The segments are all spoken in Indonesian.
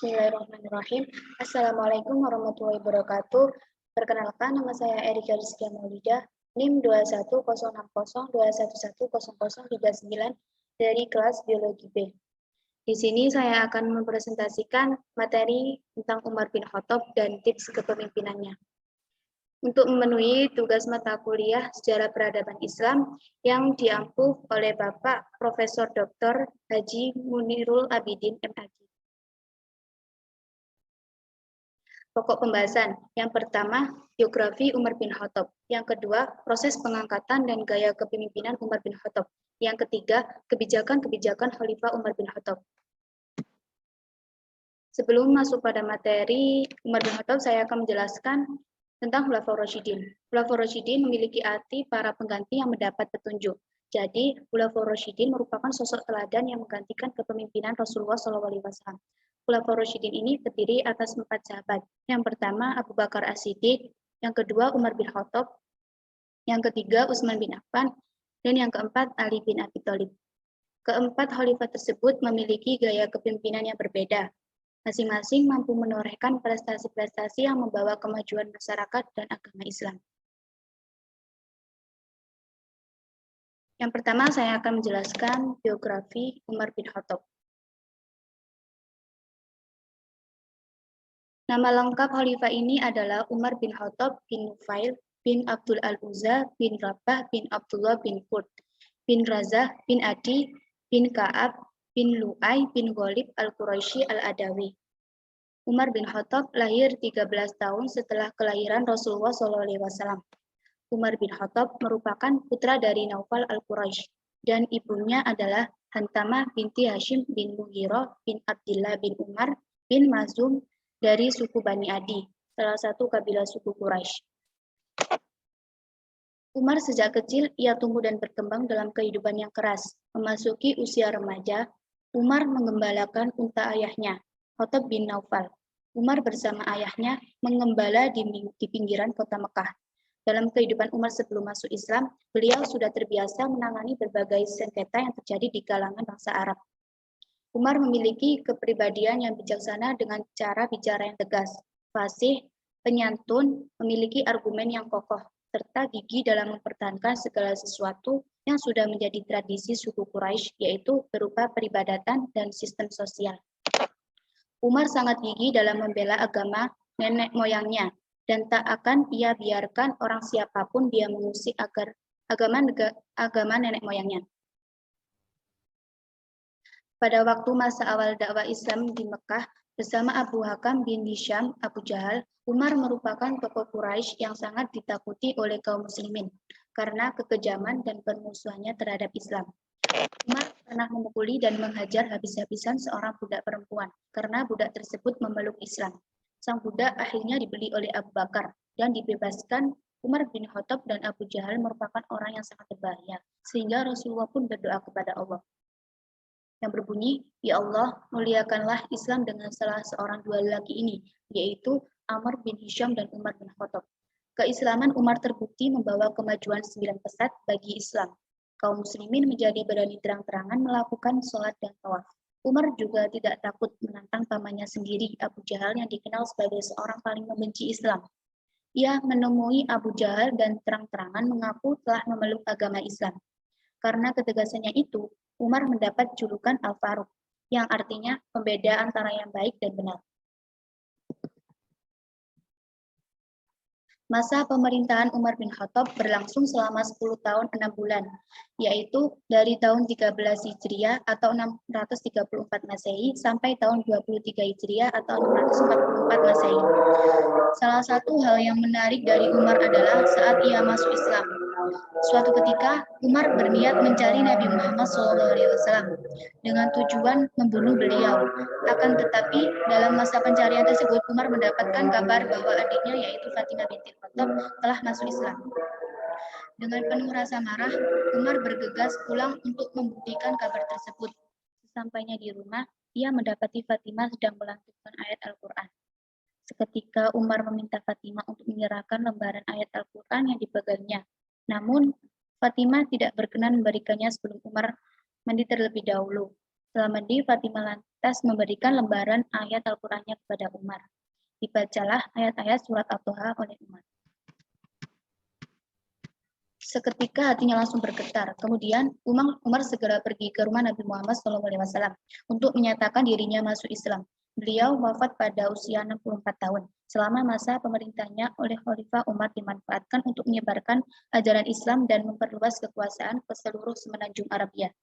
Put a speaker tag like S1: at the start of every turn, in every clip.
S1: Bismillahirrahmanirrahim. Assalamualaikum warahmatullahi wabarakatuh. Perkenalkan, nama saya Erika Rizkia Maulida, NIM 2106021100039 dari kelas Biologi B. Di sini saya akan mempresentasikan materi tentang Umar bin Khattab dan tips kepemimpinannya. Untuk memenuhi tugas mata kuliah Sejarah Peradaban Islam yang diampu oleh Bapak Profesor Dr. Haji Munirul Abidin MAG. Pokok pembahasan. Yang pertama, biografi Umar bin Khattab. Yang kedua, proses pengangkatan dan gaya kepemimpinan Umar bin Khattab. Yang ketiga, kebijakan-kebijakan Khalifah Umar bin Khattab. Sebelum masuk pada materi Umar bin Khattab, saya akan menjelaskan tentang Khulafaur Rasyidin. Khulafaur Rasyidin memiliki arti para pengganti yang mendapat petunjuk. Jadi, Khulafaur Rasyidin merupakan sosok teladan yang menggantikan kepemimpinan Rasulullah SAW. Khulafaur Rasyidin ini terdiri atas 4 sahabat. Yang pertama, Abu Bakar As-Siddiq, yang kedua, Umar bin Khattab, yang ketiga, Utsman bin Affan, dan yang keempat, Ali bin Abi Thalib. Keempat khalifah tersebut memiliki gaya kepemimpinan yang berbeda. Masing-masing mampu menorehkan prestasi-prestasi yang membawa kemajuan masyarakat dan agama Islam. Yang pertama, saya akan menjelaskan biografi Umar bin Khattab. Nama lengkap khalifah ini adalah Umar bin Khattab bin Nufail bin Abdul Al-Uzza bin Rabah bin Abdullah bin Qurt bin Razah bin Adi bin Ka'ab bin Lu'ay bin Ghalib Al-Quraisy Al-Adawi. Umar bin Khattab lahir 13 tahun setelah kelahiran Rasulullah SAW. Umar bin Khattab merupakan putra dari Naufal Al-Quraisy dan ibunya adalah Hantamah binti Hashim bin Mughirah bin Abdillah bin Umar bin Mazum dari suku Bani Adi, salah satu kabilah suku Quraisy. Umar sejak kecil ia tumbuh dan berkembang dalam kehidupan yang keras. Memasuki usia remaja, Umar mengembalakan unta ayahnya, Khattab bin Naufal. Umar bersama ayahnya mengembala di pinggiran kota Mekah. Dalam kehidupan Umar sebelum masuk Islam, beliau sudah terbiasa menangani berbagai sengketa yang terjadi di kalangan bangsa Arab. Umar memiliki kepribadian yang bijaksana dengan cara bicara yang tegas, fasih, penyantun, memiliki argumen yang kokoh, serta gigih dalam mempertahankan segala sesuatu yang sudah menjadi tradisi suku Quraisy, yaitu berupa peribadatan dan sistem sosial. Umar sangat gigih dalam membela agama nenek moyangnya, dan tak akan ia biarkan orang siapapun dia mengusik agar agama nenek moyangnya. Pada waktu masa awal dakwah Islam di Mekah bersama Abu Hakam bin Hisham Abu Jahal, Umar merupakan tokoh Quraisy yang sangat ditakuti oleh kaum muslimin karena kekejaman dan permusuhannya terhadap Islam. Umar pernah memukuli dan menghajar habis-habisan seorang budak perempuan karena budak tersebut memeluk Islam. Sang budak akhirnya dibeli oleh Abu Bakar dan dibebaskan. Umar bin Khattab dan Abu Jahal merupakan orang yang sangat berbahaya, sehingga Rasulullah pun berdoa kepada Allah yang berbunyi, "Ya Allah, muliakanlah Islam dengan salah seorang dua lelaki ini, yaitu Amr bin Hisham dan Umar bin Khattab." Keislaman Umar terbukti membawa kemajuan 9 pesat bagi Islam. Kaum muslimin menjadi berani terang-terangan melakukan sholat dan tawaf. Umar juga tidak takut menantang pamannya sendiri, Abu Jahal, yang dikenal sebagai seorang paling membenci Islam. Ia menemui Abu Jahal dan terang-terangan mengaku telah memeluk agama Islam. Karena ketegasannya itu, Umar mendapat julukan Al-Faruq, yang artinya pembeda antara yang baik dan benar. Masa pemerintahan Umar bin Khattab berlangsung selama 10 tahun 6 bulan, yaitu dari tahun 13 Hijriah atau 634 Masehi sampai tahun 23 Hijriah atau 644 Masehi. Salah satu hal yang menarik dari Umar adalah saat ia masuk Islam. Suatu ketika, Umar berniat mencari Nabi Muhammad SAW dengan tujuan membunuh beliau. Akan tetapi, dalam masa pencarian tersebut, Umar mendapatkan kabar bahwa adiknya, yaitu Fatimah binti Khattab, telah masuk Islam. Dengan penuh rasa marah, Umar bergegas pulang untuk membuktikan kabar tersebut. Sesampainya di rumah, ia mendapati Fatimah sedang melantunkan ayat Al-Quran. Seketika Umar meminta Fatimah untuk menyerahkan lembaran ayat Al-Quran yang dipegangnya. Namun, Fatimah tidak berkenan memberikannya sebelum Umar mandi terlebih dahulu. Selamadi Fatimah lantas memberikan lembaran ayat Al-Qur'annya kepada Umar. Dibacalah ayat-ayat surat At-Toha oleh Umar. Seketika hatinya langsung bergetar. Kemudian Umar segera pergi ke rumah Nabi Muhammad SAW untuk menyatakan dirinya masuk Islam. Beliau wafat pada usia 64 tahun. Selama masa pemerintahnya oleh Khalifah Umar dimanfaatkan untuk menyebarkan ajaran Islam dan memperluas kekuasaan ke seluruh semenanjung Arabia.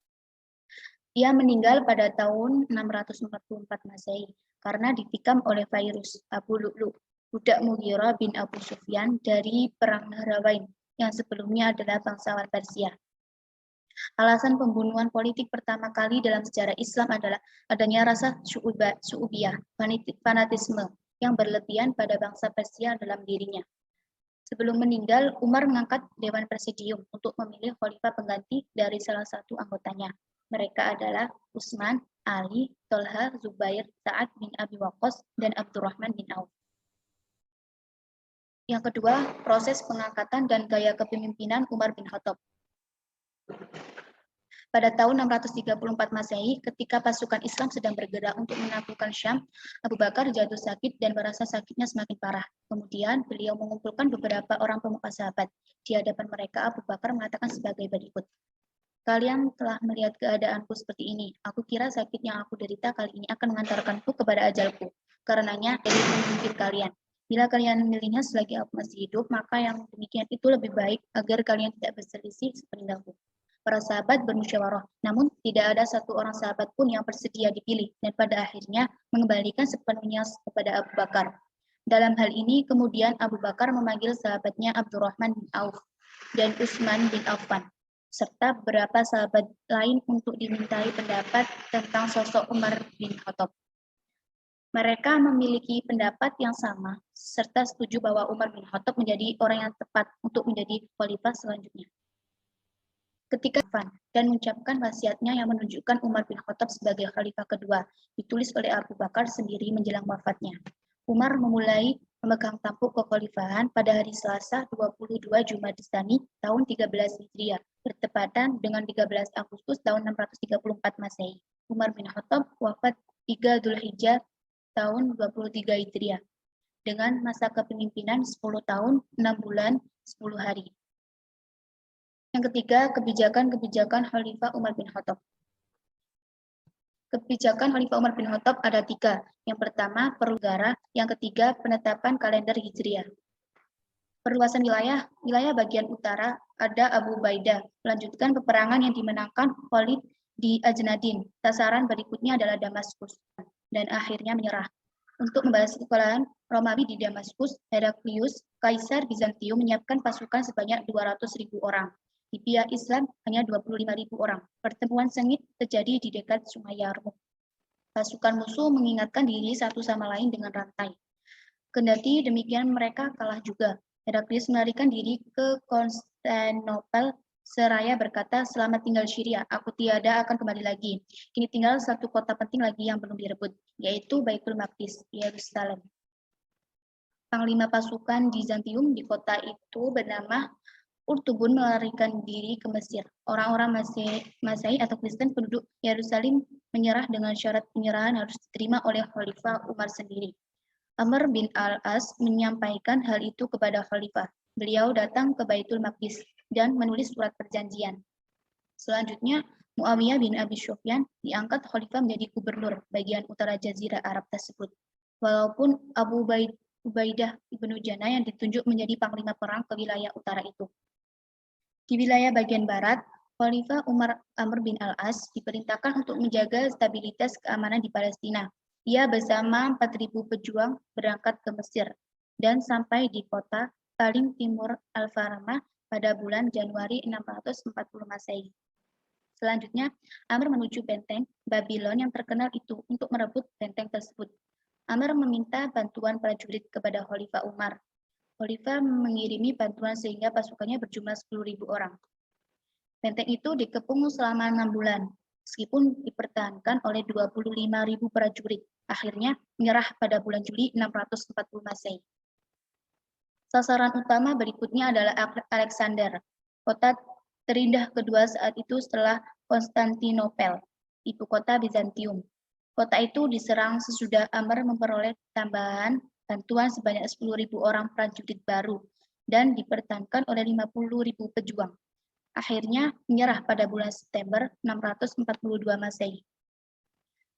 S1: Ia meninggal pada tahun 644 Masehi karena ditikam oleh virus Abu Lu'lu, budak Mughirah bin Abu Sufyan dari Perang Nahrawain yang sebelumnya adalah bangsawan Persia. Alasan pembunuhan politik pertama kali dalam sejarah Islam adalah adanya rasa syu'ubiyah, fanatisme yang berlebihan pada bangsa Persia dalam dirinya. Sebelum meninggal, Umar mengangkat Dewan Presidium untuk memilih khalifah pengganti dari salah satu anggotanya. Mereka adalah Utsman, Ali, Tolha, Zubair, Sa'ad bin Abi Waqqas, dan Abdurrahman bin Auf. Yang kedua, proses pengangkatan dan gaya kepemimpinan Umar bin Khattab. Pada tahun 634 Masehi, ketika pasukan Islam sedang bergerak untuk menaklukkan Syam, Abu Bakar jatuh sakit dan merasa sakitnya semakin parah. Kemudian, beliau mengumpulkan beberapa orang pemuka sahabat. Di hadapan mereka, Abu Bakar mengatakan sebagai berikut. Kalian telah melihat keadaanku seperti ini. Aku kira sakit yang aku derita kali ini akan mengantarkanku kepada ajalku. Karenanya, jadi pemimpin kalian. Bila kalian memilihnya selagi aku masih hidup, maka yang demikian itu lebih baik agar kalian tidak berselisih sepeninggalku. Para sahabat bermusyawarah, namun tidak ada satu orang sahabat pun yang bersedia dipilih, dan pada akhirnya mengembalikan sepenuhnya kepada Abu Bakar. Dalam hal ini, kemudian Abu Bakar memanggil sahabatnya Abdurrahman bin Auf dan Utsman bin Affan, serta beberapa sahabat lain untuk dimintai pendapat tentang sosok Umar bin Khattab. Mereka memiliki pendapat yang sama, serta setuju bahwa Umar bin Khattab menjadi orang yang tepat untuk menjadi khalifah selanjutnya. Ketika dan mengucapkan wasiatnya yang menunjukkan Umar bin Khattab sebagai khalifah kedua, ditulis oleh Abu Bakar sendiri menjelang wafatnya. Umar memulai memegang tampuk kekhalifahan pada hari Selasa 22 Jumadistani tahun 13 Hijriah, bertepatan dengan 13 Agustus tahun 634 Masehi. Umar bin Khattab wafat 3 Dzulhijjah tahun 23 Hijriah, dengan masa kepemimpinan 10 tahun, 6 bulan, 10 hari. Yang ketiga, kebijakan-kebijakan Khalifah Umar bin Khattab. Kebijakan Khalifah Umar bin Khattab ada 3. Yang pertama, perluasan. Yang ketiga, penetapan kalender Hijriah. Perluasan wilayah bagian utara ada Abu Ubaidah, melanjutkan peperangan yang dimenangkan Khalid di Ajnadin. Sasaran berikutnya adalah Damaskus, dan akhirnya menyerah. Untuk membalas kekalahan Romawi di Damaskus, Heraklius, Kaisar Bizantium menyiapkan pasukan sebanyak 200.000 orang. Di pihak Islam hanya 25.000 orang. Pertemuan sengit terjadi di dekat Sungai Yarmouk. Pasukan musuh mengingatkan diri satu sama lain dengan rantai. Kendati demikian mereka kalah juga. Heraklius melarikan diri ke Konstantinopel seraya berkata, "Selamat tinggal Syria, aku tiada akan kembali lagi. Kini tinggal satu kota penting lagi yang belum direbut, yaitu Baitul Maqdis, Yerusalem." Panglima pasukan Bizantium di kota itu bernama Urtubun melarikan diri ke Mesir. Orang-orang Masehi atau Kristen penduduk Yerusalem menyerah dengan syarat penyerahan harus diterima oleh Khalifah Umar sendiri. Amr bin al-As menyampaikan hal itu kepada Khalifah. Beliau datang ke Baitul Maqdis dan menulis surat perjanjian. Selanjutnya, Muawiyah bin Abi Sufyan diangkat Khalifah menjadi gubernur bagian utara Jazirah Arab tersebut. Walaupun Abu Ubaidah ibnu Jana yang ditunjuk menjadi panglima perang ke wilayah utara itu. Di wilayah bagian barat, Khalifah Amr bin al-As diperintahkan untuk menjaga stabilitas keamanan di Palestina. Ia bersama 4.000 pejuang berangkat ke Mesir dan sampai di kota paling timur Al-Faramah pada bulan Januari 640 Masehi. Selanjutnya, Amr menuju benteng Babylon yang terkenal itu untuk merebut benteng tersebut. Amr meminta bantuan prajurit kepada Khalifah Umar. Khalifah mengirimi bantuan sehingga pasukannya berjumlah 10.000 orang. Benteng itu dikepung selama 6 bulan, meskipun dipertahankan oleh 25.000 prajurit. Akhirnya menyerah pada bulan Juli 640 Masehi. Sasaran utama berikutnya adalah Alexander, kota terindah kedua saat itu setelah Konstantinopel. ibu kota Bizantium. Kota itu diserang sesudah Amr memperoleh tambahan bantuan sebanyak 10.000 orang prajurit baru dan dipertahankan oleh 50.000 pejuang. Akhirnya menyerah pada bulan September 642 Masehi.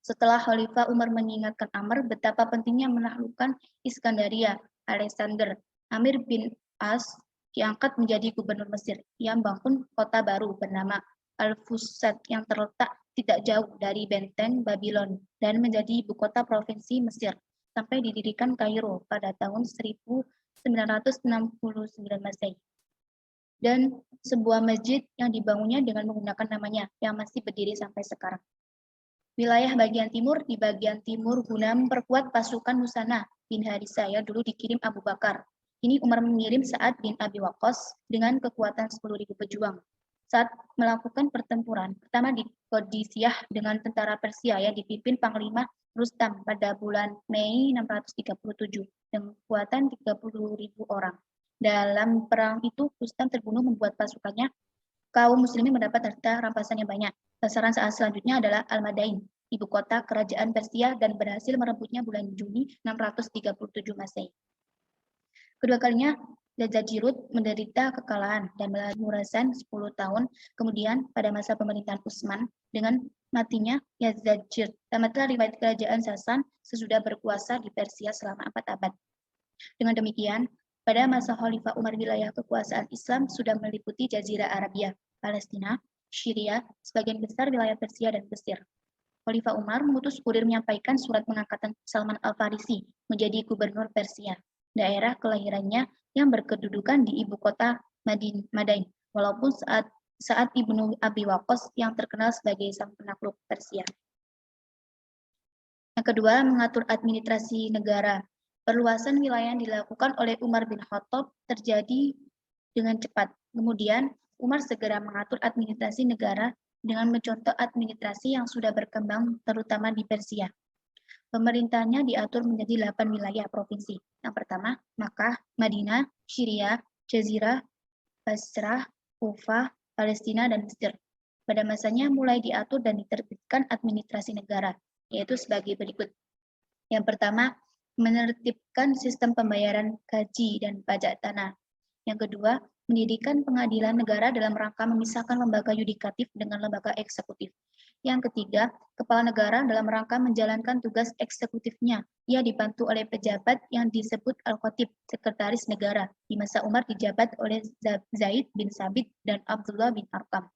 S1: Setelah Khalifah Umar mengingatkan Amr betapa pentingnya menaklukkan Iskandaria, Alexander, Amir bin As diangkat menjadi gubernur Mesir. Ia membangun kota baru bernama Al-Fustat yang terletak tidak jauh dari benteng Babylon dan menjadi ibu kota provinsi Mesir sampai didirikan Kairo pada tahun 1969 Masehi. Dan sebuah masjid yang dibangunnya dengan menggunakan namanya yang masih berdiri sampai sekarang. Wilayah bagian timur di bagian timur guna memperkuat pasukan Musana bin Harithah yang dulu dikirim Abu Bakar. Ini Umar mengirim Sa'ad bin Abi Waqqas dengan kekuatan 10.000 pejuang. Saat melakukan pertempuran pertama di Qadisiyah dengan tentara Persia yang dipimpin Panglima Rustam pada bulan Mei 637 dengan kekuatan 30.000 orang. Dalam perang itu Rustam terbunuh membuat pasukannya kaum muslimin mendapat harta rampasan yang banyak. Sasaran saat selanjutnya adalah Al-Madain, ibu kota kerajaan Persia dan berhasil merebutnya bulan Juni 637 Masehi. Kedua kalinya Yazdzirud menderita kekalahan dan melalui murasan 10 tahun kemudian pada masa pemerintahan Utsman dengan matinya Yazdzirud. Tamatlah riwayat kerajaan Sasan sesudah berkuasa di Persia selama 4 abad. Dengan demikian, pada masa Khalifah Umar wilayah kekuasaan Islam sudah meliputi Jazirah Arabia, Palestina, Syria, sebagian besar wilayah Persia dan Mesir. Khalifah Umar mengutus kurir menyampaikan surat pengangkatan Salman Al-Farisi menjadi gubernur Persia, daerah kelahirannya yang berkedudukan di ibu kota Madain, walaupun saat Ibnu Abi Waqqas yang terkenal sebagai sang penakluk Persia. Yang kedua, mengatur administrasi negara. Perluasan wilayah yang dilakukan oleh Umar bin Khattab terjadi dengan cepat. Kemudian, Umar segera mengatur administrasi negara dengan mencontoh administrasi yang sudah berkembang terutama di Persia. Pemerintahnya diatur menjadi 8 wilayah provinsi. Yang pertama, Makkah, Madinah, Syria, Jazirah, Basrah, Kufah, Palestina, dan Mesir. Pada masanya mulai diatur dan diterbitkan administrasi negara, yaitu sebagai berikut. Yang pertama, menertibkan sistem pembayaran gaji dan pajak tanah. Yang kedua, mendirikan pengadilan negara dalam rangka memisahkan lembaga yudikatif dengan lembaga eksekutif. Yang ketiga, kepala negara dalam rangka menjalankan tugas eksekutifnya. Ia dibantu oleh pejabat yang disebut Al-Khatib, sekretaris negara. Di masa Umar dijabat oleh Zaid bin Sabit dan Abdullah bin Arqam.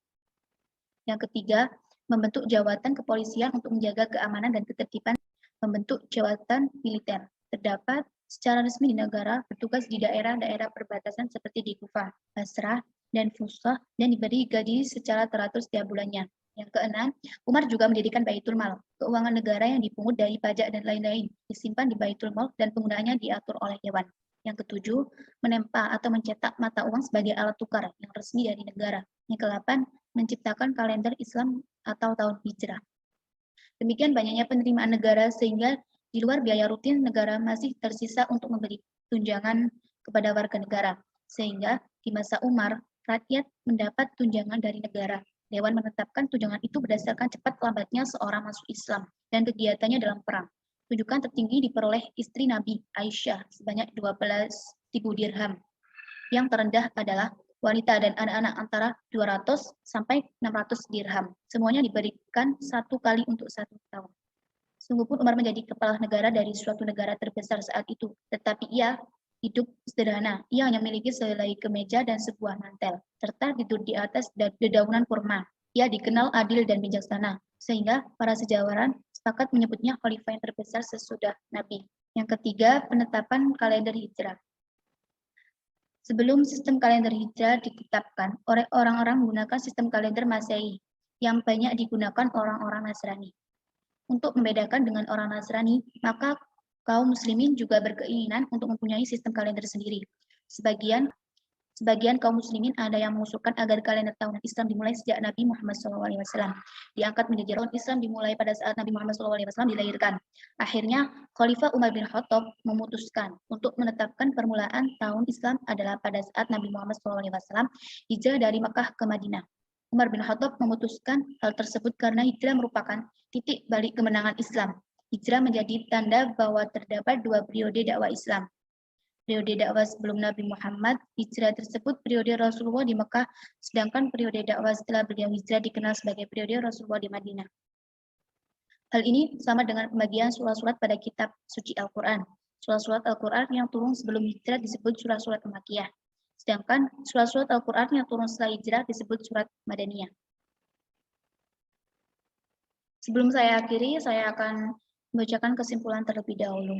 S1: Yang ketiga, membentuk jawatan kepolisian untuk menjaga keamanan dan ketertiban. Membentuk jawatan militer. Terdapat secara resmi di negara bertugas di daerah-daerah perbatasan seperti di Kufah, Basrah, dan Fusah dan diberi gaji secara teratur setiap bulannya. Yang keenam, Umar juga mendirikan Baitul Mal, keuangan negara yang dipungut dari pajak dan lain-lain, disimpan di Baitul Mal dan penggunaannya diatur oleh Dewan. Yang ketujuh, menempa atau mencetak mata uang sebagai alat tukar yang resmi dari negara. Yang kedelapan, menciptakan kalender Islam atau tahun hijrah. Demikian banyaknya penerimaan negara sehingga di luar biaya rutin negara masih tersisa untuk memberi tunjangan kepada warga negara. Sehingga di masa Umar, rakyat mendapat tunjangan dari negara. Dewan menetapkan tunjangan itu berdasarkan cepat lambatnya seorang masuk Islam dan kegiatannya dalam perang. Tunjangan tertinggi diperoleh istri Nabi Aisyah sebanyak 12.000 dirham. Yang terendah adalah wanita dan anak-anak antara 200 sampai 600 dirham. Semuanya diberikan 1 kali untuk 1 tahun. Sungguh pun Umar menjadi kepala negara dari suatu negara terbesar saat itu, tetapi ia hidup sederhana. Ia hanya memiliki sehelai kemeja dan sebuah mantel, serta tidur di atas dedaunan kurma. Ia dikenal adil dan bijaksana, sehingga para sejarawan sepakat menyebutnya khalifah yang terbesar sesudah Nabi. Yang ketiga, penetapan kalender hijrah. Sebelum sistem kalender hijrah ditetapkan, orang-orang menggunakan sistem kalender Masehi yang banyak digunakan orang-orang Nasrani. Untuk membedakan dengan orang Nasrani, maka kaum muslimin juga berkeinginan untuk mempunyai sistem kalender sendiri. Sebagian kaum muslimin ada yang mengusulkan agar kalender tahunan Islam dimulai sejak Nabi Muhammad SAW. Diangkat menjadi tahun Islam dimulai pada saat Nabi Muhammad SAW dilahirkan. Akhirnya, Khalifah Umar bin Khattab memutuskan untuk menetapkan permulaan tahun Islam adalah pada saat Nabi Muhammad SAW hijrah dari Makkah ke Madinah. Umar bin Khattab memutuskan hal tersebut karena hijrah merupakan titik balik kemenangan Islam. Hijrah menjadi tanda bahwa terdapat dua periode dakwah Islam. Periode dakwah sebelum Nabi Muhammad, hijrah tersebut periode Rasulullah di Mekah, sedangkan periode dakwah setelah beliau hijrah dikenal sebagai periode Rasulullah di Madinah. Hal ini sama dengan pembagian surat-surat pada kitab suci Al-Quran. Surat-surat Al-Quran yang turun sebelum hijrah disebut surat-surat Makkiyah. Sedangkan surat-surat Al-Quran yang turun setelah hijrah disebut surat Madaniyah. Sebelum saya akhiri, saya akan membacakan kesimpulan terlebih dahulu.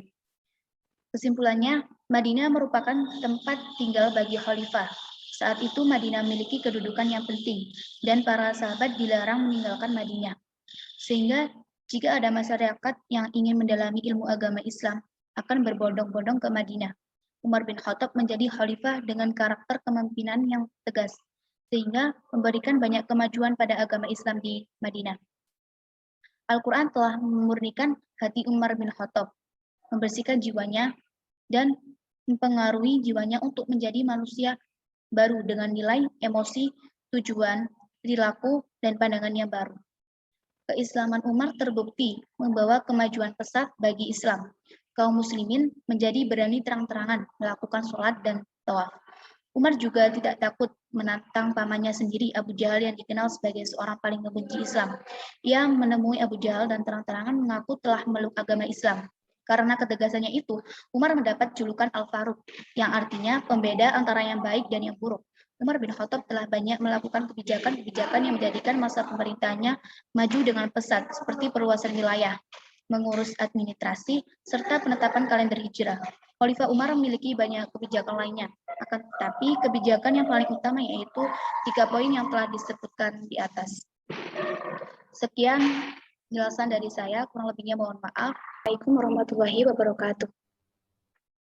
S1: Kesimpulannya, Madinah merupakan tempat tinggal bagi khalifah. Saat itu Madinah memiliki kedudukan yang penting, dan para sahabat dilarang meninggalkan Madinah. Sehingga jika ada masyarakat yang ingin mendalami ilmu agama Islam, akan berbondong-bondong ke Madinah. Umar bin Khattab menjadi khalifah dengan karakter kepemimpinan yang tegas, sehingga memberikan banyak kemajuan pada agama Islam di Madinah. Al-Quran telah memurnikan hati Umar bin Khattab, membersihkan jiwanya, dan mempengaruhi jiwanya untuk menjadi manusia baru dengan nilai, emosi, tujuan, perilaku, dan pandangan yang baru. Keislaman Umar terbukti membawa kemajuan pesat bagi Islam. Kaum muslimin menjadi berani terang-terangan melakukan sholat dan tawaf. Umar juga tidak takut menantang pamannya sendiri, Abu Jahal, yang dikenal sebagai seorang paling membenci Islam. Ia menemui Abu Jahal dan terang-terangan mengaku telah memeluk agama Islam. Karena ketegasannya itu, Umar mendapat julukan Al-Faruq, yang artinya pembeda antara yang baik dan yang buruk. Umar bin Khattab telah banyak melakukan kebijakan-kebijakan yang menjadikan masa pemerintahannya maju dengan pesat, seperti perluasan wilayah, mengurus administrasi, serta penetapan kalender hijrah. Khalifah Umar memiliki banyak kebijakan lainnya, akan tetapi kebijakan yang paling utama yaitu 3 poin yang telah disebutkan di atas. Sekian penjelasan dari saya, kurang lebihnya mohon maaf. Assalamualaikum warahmatullahi wabarakatuh.